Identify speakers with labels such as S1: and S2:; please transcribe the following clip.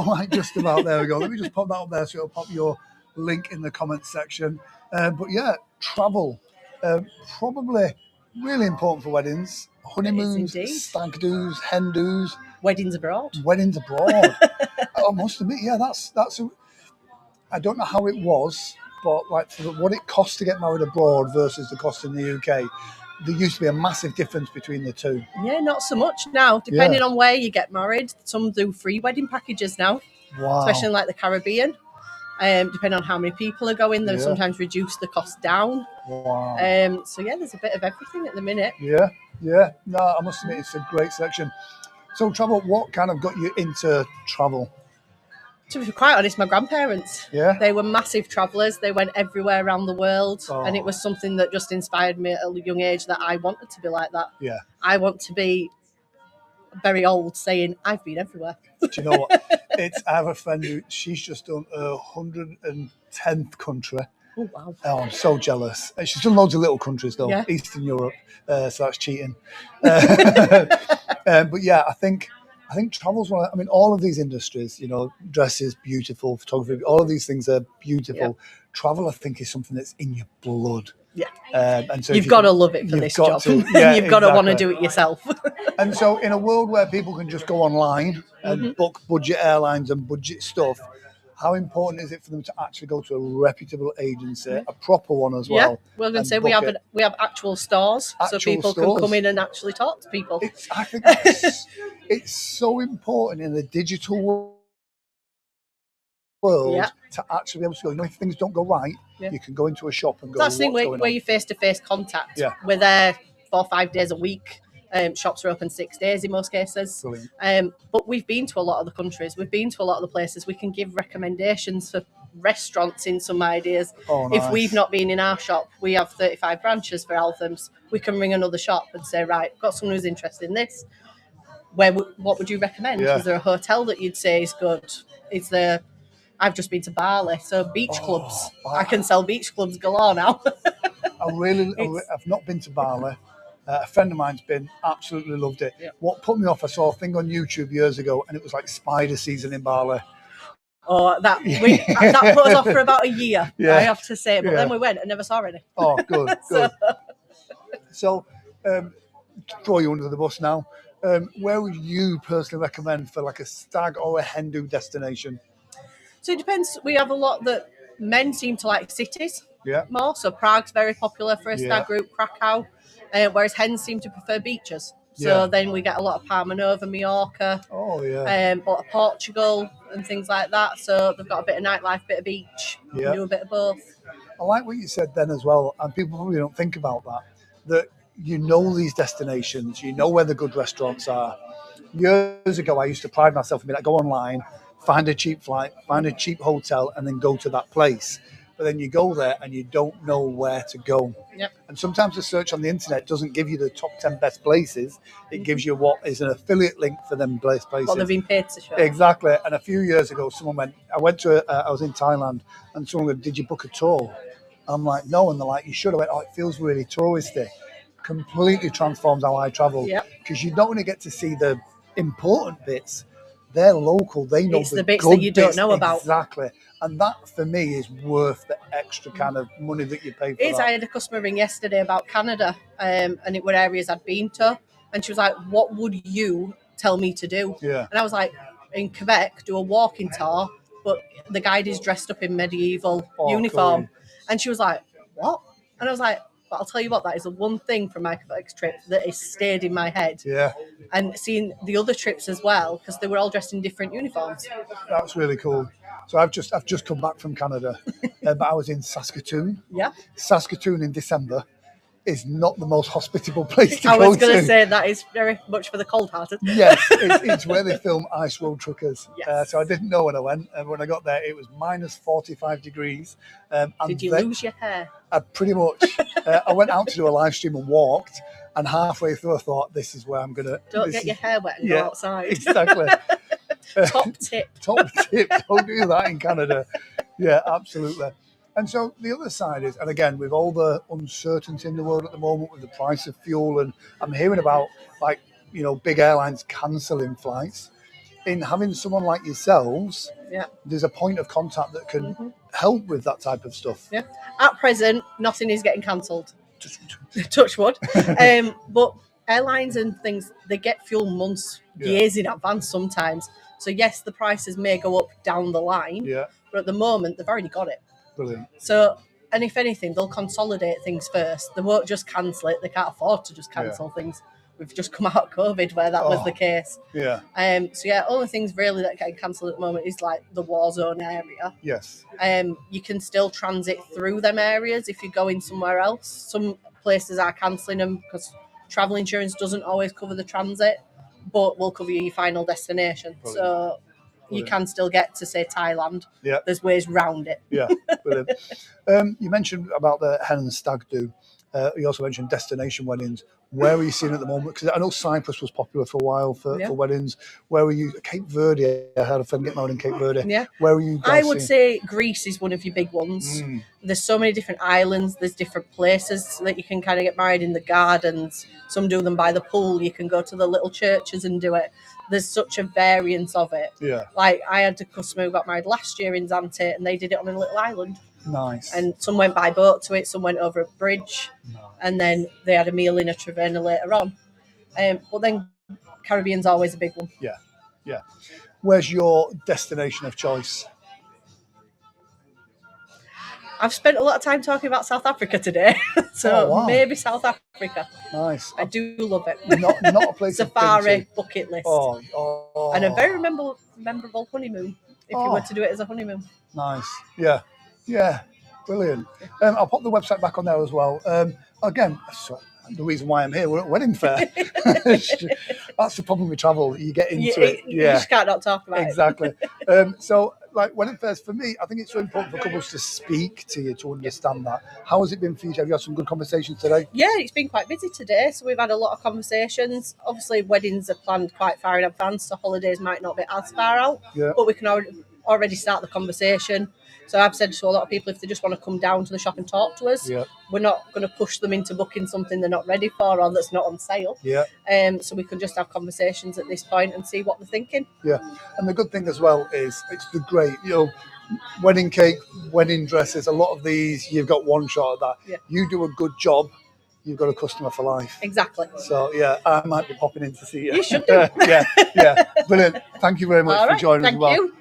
S1: right, just about. There we go. Let me just pop that up there so it'll pop your link in the comments section. But yeah, travel. Probably really important for weddings. Honeymoons, stag do's, hen do's.
S2: Weddings abroad.
S1: I must admit, yeah, I don't know how it was, but like for what it costs to get married abroad versus the cost in the UK, there used to be a massive difference between the two.
S2: Yeah, not so much now. Depending on where you get married, some do free wedding packages now.
S1: Wow.
S2: Especially in like the Caribbean. Depending on how many people are going, they'll sometimes reduce the cost down.
S1: Wow.
S2: So yeah, there's a bit of everything at the minute.
S1: Yeah. No, I must admit, it's a great section. So travel, what kind of got you into travel?
S2: To be quite honest, my grandparents.
S1: Yeah.
S2: They were massive travellers. They went everywhere around the world. And it was something that just inspired me at a young age that I wanted to be like that.
S1: Yeah.
S2: I want to be very old saying, I've been everywhere.
S1: Do you know what? I have a friend who, she's just done a 110th country.
S2: Oh, wow.
S1: Oh, I'm so jealous. She's done loads of little countries, though. Yeah. Eastern Europe. So that's cheating. But yeah, I think travel's one. I mean, all of these industries, dresses, beautiful, photography, all of these things are beautiful. Yep. Travel, I think, is something that's in your blood.
S2: Yeah.
S1: And so
S2: you've got to love it for this job.
S1: Yeah,
S2: you've got to want to do it yourself.
S1: And so in a world where people can just go online and book budget airlines and budget stuff, how important is it for them to actually go to a reputable agency, a proper one as well?
S2: Yeah, we're going to say we have actual stores, so people can come in and actually talk to people.
S1: I think it's so important in the digital world to actually be able to go, if things don't go right, you can go into a shop and go,
S2: that's the thing where you face-to-face contact. Yeah. We're there 4 or 5 days a week. Shops are open 6 days in most cases. But we've been to a lot of the countries. We've been to a lot of the places. We can give recommendations for restaurants in some ideas.
S1: Oh, nice.
S2: If we've not been in our shop, we have 35 branches for Althams. We can ring another shop and say, right, got someone who's interested in this. What would you recommend? Is there a hotel that you'd say is good? I've just been to Bali, so beach clubs. I can sell beach clubs galore now.
S1: I've not been to Bali. A friend of mine's been, absolutely loved it. Yep. What put me off, I saw a thing on YouTube years ago, and it was like spider season in Bali.
S2: Oh, that put us off for about a year, I have to say. But then we went and never saw any.
S1: Oh, good. So, throw you under the bus now. Where would you personally recommend for like a stag or a hen do destination?
S2: So it depends. We have a lot that men seem to like cities more. So Prague's very popular for a stag group, Krakow. Whereas hens seem to prefer beaches. So then we get a lot of Palma Nova, Mallorca, but Portugal and things like that. So they've got a bit of nightlife, bit of beach, do a bit of both.
S1: I like what you said then as well, and people probably don't think about that these destinations, where the good restaurants are. Years ago, I used to pride myself in go online, find a cheap flight, find a cheap hotel, and then go to that place. But then you go there and you don't know where to go.
S2: Yep.
S1: And sometimes the search on the internet doesn't give you the top 10 best places. It gives you what is an affiliate link for them places.
S2: What they've been paid to show.
S1: Exactly. And a few years ago, I was in Thailand, and someone went, did you book a tour? I'm like, no. And they're like, you should. I went, it feels really touristy. Completely transforms how I travel. Because you don't really get to see the important bits. They're local. They know
S2: the bits that you don't know about.
S1: Exactly. And that, for me, is worth the extra kind of money that you pay for that.
S2: I had a customer ring yesterday about Canada, and it were areas I'd been to. And she was like, what would you tell me to do?
S1: Yeah.
S2: And I was like, in Quebec, do a walking tour, but the guide is dressed up in medieval uniform. Cool. And she was like, what? And I was like, but I'll tell you what, that is the one thing from my Quebec trip that has stayed in my head.
S1: Yeah.
S2: And seeing the other trips as well, because they were all dressed in different uniforms.
S1: That's really cool. So I've just come back from Canada, but I was in Saskatoon.
S2: Yeah.
S1: Saskatoon in December is not the most hospitable place to
S2: go
S1: to.
S2: I was going to say that is very much for the cold-hearted.
S1: Yes, it's where they film Ice Road Truckers.
S2: Yes.
S1: So I didn't know when I went, and when I got there, it was minus 45 degrees.
S2: Did you lose your hair?
S1: Pretty much. I went out to do a live stream and walked, and halfway through I thought, this is where I'm going to...
S2: Don't get your hair wet and go outside.
S1: Exactly.
S2: Top tip.
S1: Top tip. Don't do that in Canada. Yeah, absolutely. And so the other side is, and again, with all the uncertainty in the world at the moment with the price of fuel, and I'm hearing about big airlines cancelling flights. in having someone like yourselves, there's a point of contact that can help with that type of stuff.
S2: Yeah. At present, nothing is getting cancelled. Touch wood. But airlines and things, they get fuel months, years in advance sometimes. So yes, the prices may go up down the line, but at the moment they've already got it.
S1: Brilliant.
S2: So, and if anything, they'll consolidate things first. They won't just cancel it. They can't afford to just cancel things. We've just come out of COVID where that was the case.
S1: Yeah.
S2: So yeah, only things really that get cancelled at the moment is like the war zone area.
S1: Yes.
S2: You can still transit through them areas if you're going somewhere else. Some places are cancelling them because travel insurance doesn't always cover the transit, but will cover your final destination. Brilliant. So you can still get to, say, Thailand.
S1: Yeah.
S2: There's ways round it.
S1: Yeah, brilliant. You mentioned about the hen and stag do. You also mentioned destination weddings. Where are you seeing at the moment? Because I know Cyprus was popular for a while for weddings. Where were you? Cape Verde. I had a friend get married in Cape Verde.
S2: Yeah.
S1: Where were you guys
S2: I would say Greece is one of your big ones. There's so many different islands. There's different places that you can kind of get married in the gardens. Some do them by the pool. You can go to the little churches and do it. There's such a variance of it.
S1: Yeah.
S2: Like I had a customer who got married last year in Zante and they did it on a little island.
S1: Nice.
S2: And some went by boat to it, some went over a bridge, and then they had a meal in a taverna later on. But then Caribbean's always a big one.
S1: Yeah, yeah. Where's your destination of choice?
S2: I've spent a lot of time talking about South Africa today, so maybe South Africa.
S1: Nice.
S2: I do love it.
S1: Not a place
S2: safari bucket list.
S1: Oh.
S2: And a very memorable honeymoon if you were to do it as a honeymoon.
S1: Nice. Yeah. Yeah, brilliant. I'll pop the website back on there as well. Again, the reason why I'm here, we're at Wedding Fayre. That's the problem with travel. You get into it.
S2: You just can't not talk about it.
S1: Exactly. So, like Wedding Fayres, for me, I think it's so important for couples to speak to you, to understand that. How has it been for you? Have you had some good conversations today?
S2: Yeah, it's been quite busy today. So we've had a lot of conversations. Obviously, weddings are planned quite far in advance, so holidays might not be as far out.
S1: Yeah.
S2: But we can already start the conversation. So I've said to a lot of people, if they just want to come down to the shop and talk to us, we're not going to push them into booking something they're not ready for or that's not on sale.
S1: Yeah.
S2: So we can just have conversations at this point and see what they're thinking.
S1: Yeah. And the good thing as well is it's the great, wedding cake, wedding dresses, a lot of these, you've got one shot at that.
S2: Yeah.
S1: You do a good job, you've got a customer for life.
S2: Exactly.
S1: So, yeah, I might be popping in to see you.
S2: You should do.
S1: Yeah. Brilliant. Thank you very much for joining us as well.
S2: Thank you.